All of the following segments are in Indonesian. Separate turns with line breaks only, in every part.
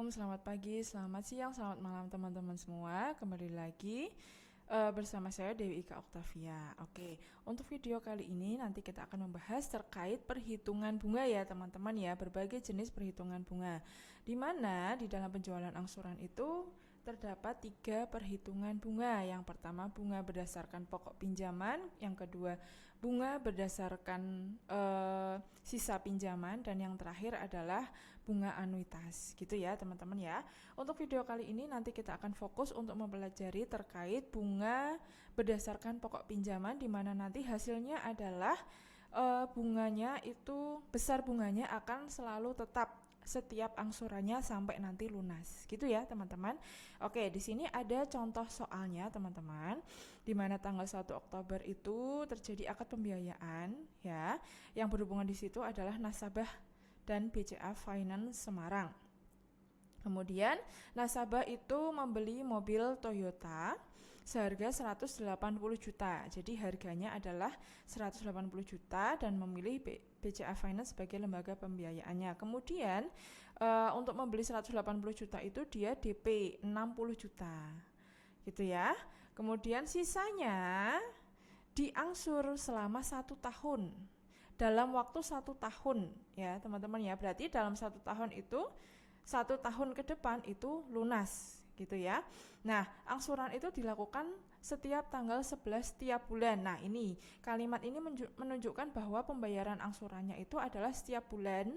Assalamualaikum, selamat pagi, selamat siang, selamat malam teman-teman semua. Kembali lagi bersama saya Dewi Ika Oktavia. Oke, untuk video kali ini nanti kita akan membahas terkait perhitungan bunga ya teman-teman ya, berbagai jenis perhitungan bunga. Di mana di dalam penjualan angsuran itu terdapat 3 perhitungan bunga. Yang pertama bunga berdasarkan pokok pinjaman, yang kedua bunga berdasarkan sisa pinjaman, dan yang terakhir adalah bunga anuitas gitu ya teman-teman ya. Untuk video kali ini nanti kita akan fokus untuk mempelajari terkait bunga berdasarkan pokok pinjaman, di mana nanti hasilnya adalah bunganya itu, besar bunganya akan selalu tetap setiap angsurannya sampai nanti lunas gitu ya teman-teman. Oke, di sini ada contoh soalnya teman-teman, di mana tanggal 1 Oktober itu terjadi akad pembiayaan ya, yang berhubungan di situ adalah nasabah dan BCA Finance Semarang. Kemudian nasabah itu membeli mobil Toyota seharga 180 juta. Jadi harganya adalah 180 juta dan memilih BCA Finance sebagai lembaga pembiayaannya. Kemudian untuk membeli 180 juta itu dia DP 60 juta. Gitu ya. Kemudian sisanya diangsur selama 1 tahun. Dalam waktu 1 tahun ya teman-teman ya. Berarti dalam 1 tahun itu 1 tahun ke depan itu lunas gitu ya. Nah, angsuran itu dilakukan setiap tanggal 11 tiap bulan. Nah, ini kalimat ini menunjukkan bahwa pembayaran angsurannya itu adalah setiap bulan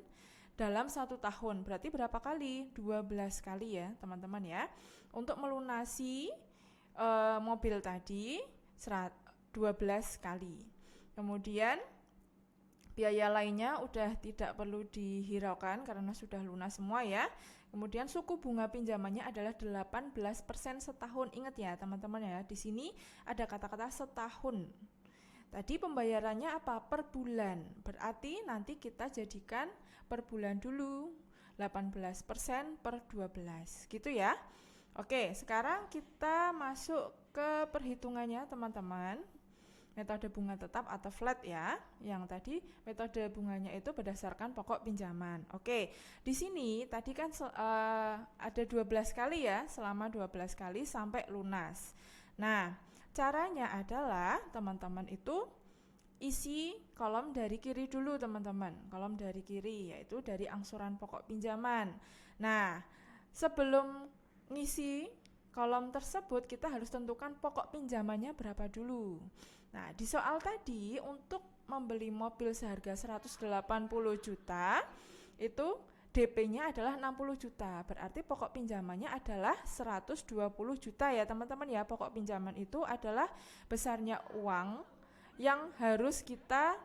dalam 1 tahun. Berarti berapa kali? 12 kali ya teman-teman ya. Untuk melunasi mobil tadi 12 kali. Kemudian biaya lainnya udah tidak perlu dihiraukan karena sudah lunas semua ya. Kemudian suku bunga pinjamannya adalah 18% setahun. Ingat ya teman-teman ya, di sini ada kata-kata setahun. Tadi pembayarannya apa? Per bulan. Berarti nanti kita jadikan per bulan dulu. 18% per 12 gitu ya. Oke, sekarang kita masuk ke perhitungannya teman-teman. Metode bunga tetap atau flat ya. Yang tadi metode bunganya itu berdasarkan pokok pinjaman. Oke, di sini tadi kan ada 12 kali ya, selama 12 kali sampai lunas. Nah, caranya adalah teman-teman itu isi kolom dari kiri dulu teman-teman. Kolom dari kiri yaitu dari angsuran pokok pinjaman. Nah, sebelum ngisi kolom tersebut kita harus tentukan pokok pinjamannya berapa dulu. Nah, di soal tadi untuk membeli mobil seharga 180 juta itu DP-nya adalah 60 juta. Berarti pokok pinjamannya adalah 120 juta ya teman-teman ya. Pokok pinjaman itu adalah besarnya uang yang harus kita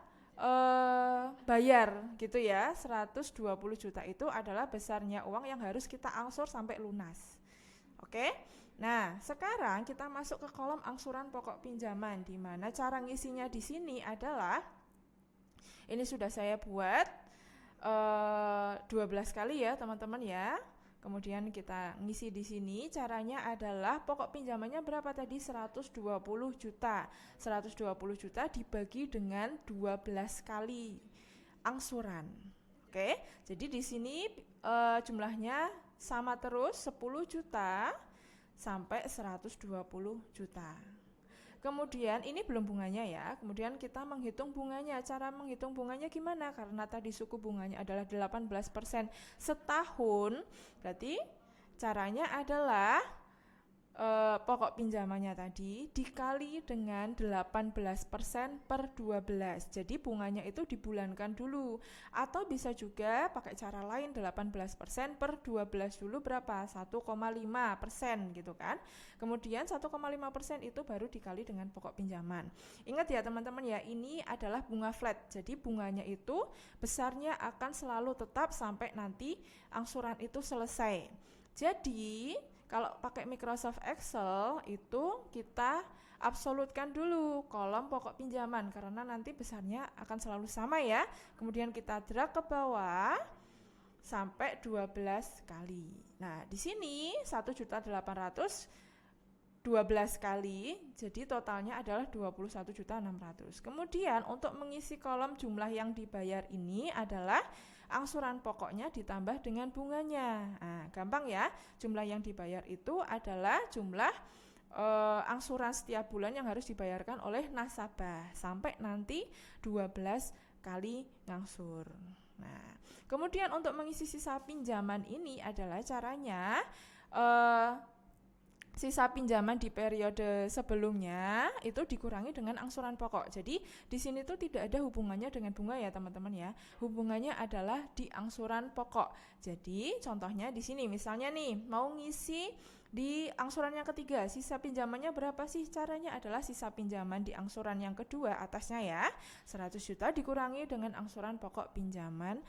bayar gitu ya. 120 juta itu adalah besarnya uang yang harus kita angsur sampai lunas. Oke. Nah, sekarang kita masuk ke kolom angsuran pokok pinjaman, di mana cara ngisinya di sini adalah ini sudah saya buat 12 kali ya, teman-teman ya. Kemudian kita ngisi di sini, caranya adalah pokok pinjamannya berapa tadi? 120 juta. 120 juta dibagi dengan 12 kali angsuran. Oke. Jadi di sini jumlahnya sama terus 10 juta sampai 120 juta. Kemudian ini belum bunganya ya. Kemudian kita menghitung bunganya. Cara menghitung bunganya gimana? Karena tadi suku bunganya adalah 18% setahun. Berarti caranya adalah pokok pinjamannya tadi dikali dengan 18% per 12. Jadi bunganya itu dibulankan dulu. Atau bisa juga pakai cara lain, 18% per 12 dulu berapa? 1,5% gitu kan. Kemudian 1,5% itu baru dikali dengan pokok pinjaman. Ingat ya teman-teman ya, ini adalah bunga flat. Jadi bunganya itu besarnya akan selalu tetap sampai nanti angsuran itu selesai. Jadi kalau pakai Microsoft Excel itu kita absolutkan dulu kolom pokok pinjaman karena nanti besarnya akan selalu sama ya. Kemudian kita drag ke bawah sampai 12 kali. Nah, di sini 1.800.000 12 kali, jadi totalnya adalah 21.600.000. Kemudian untuk mengisi kolom jumlah yang dibayar ini adalah angsuran pokoknya ditambah dengan bunganya. Nah, gampang ya, jumlah yang dibayar itu adalah jumlah angsuran setiap bulan yang harus dibayarkan oleh nasabah sampai nanti 12 kali ngangsur. Nah, kemudian untuk mengisi sisa pinjaman ini adalah caranya sisa pinjaman di periode sebelumnya itu dikurangi dengan angsuran pokok. Jadi di sini tuh tidak ada hubungannya dengan bunga ya teman-teman ya. Hubungannya adalah di angsuran pokok. Jadi contohnya di sini misalnya nih mau ngisi di angsuran yang ketiga, sisa pinjamannya berapa sih? Caranya adalah sisa pinjaman di angsuran yang kedua atasnya ya, 100 juta dikurangi dengan angsuran pokok pinjaman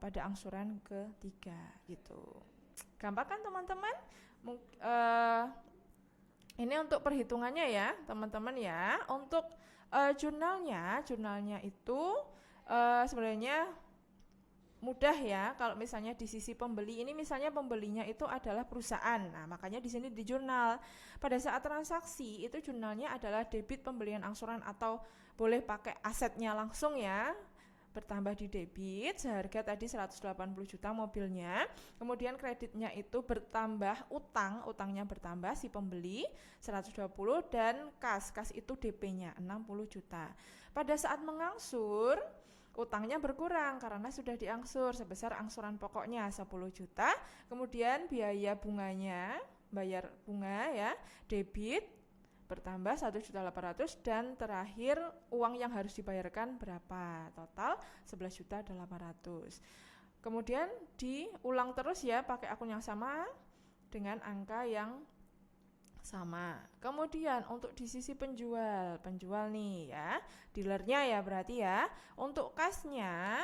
pada angsuran ketiga gitu. Gampang kan teman-teman? Ini untuk perhitungannya ya teman-teman ya. Untuk jurnalnya itu sebenarnya mudah ya. Kalau misalnya di sisi pembeli ini misalnya pembelinya itu adalah perusahaan. Nah, makanya di sini di jurnal. Pada saat transaksi itu jurnalnya adalah debit pembelian angsuran atau boleh pakai asetnya langsung ya. Bertambah di debit seharga tadi 180 juta mobilnya, kemudian kreditnya itu bertambah utangnya bertambah si pembeli 120 dan kas itu DP-nya 60 juta. Pada saat mengangsur utangnya berkurang karena sudah diangsur sebesar angsuran pokoknya 10 juta, kemudian biaya bunganya, bayar bunga ya, debit bertambah 1.800.000 dan terakhir uang yang harus dibayarkan berapa? Total 11.800.000. Kemudian diulang terus ya pakai akun yang sama dengan angka yang sama. Kemudian untuk di sisi penjual nih ya, dealernya ya berarti ya. Untuk kasnya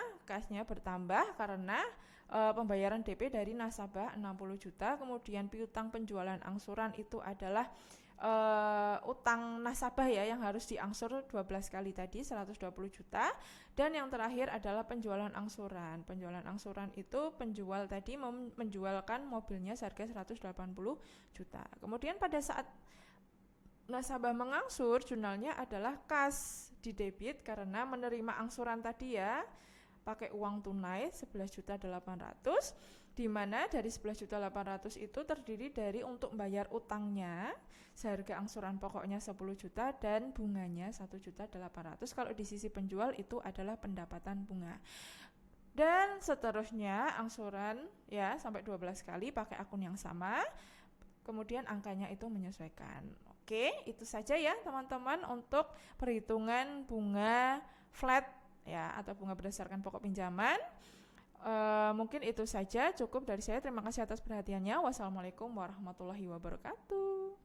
bertambah karena pembayaran DP dari nasabah 60 juta, kemudian piutang penjualan angsuran itu adalah utang nasabah ya yang harus diangsur 12 kali tadi 120 juta, dan yang terakhir adalah penjualan angsuran. Penjualan angsuran itu penjual tadi menjualkan mobilnya seharga 180 juta. Kemudian pada saat nasabah mengangsur, jurnalnya adalah kas di debit karena menerima angsuran tadi ya pakai uang tunai 11.800.000, di mana dari 11.800.000 itu terdiri dari untuk bayar utangnya seharga angsuran pokoknya 10 juta dan bunganya 1.800.000. Kalau di sisi penjual itu adalah pendapatan bunga. Dan seterusnya angsuran ya sampai 12 kali pakai akun yang sama. Kemudian angkanya itu menyesuaikan. Oke, itu saja ya teman-teman untuk perhitungan bunga flat ya atau bunga berdasarkan pokok pinjaman. Mungkin itu saja, cukup dari saya. Terima kasih atas perhatiannya. Wassalamualaikum warahmatullahi wabarakatuh.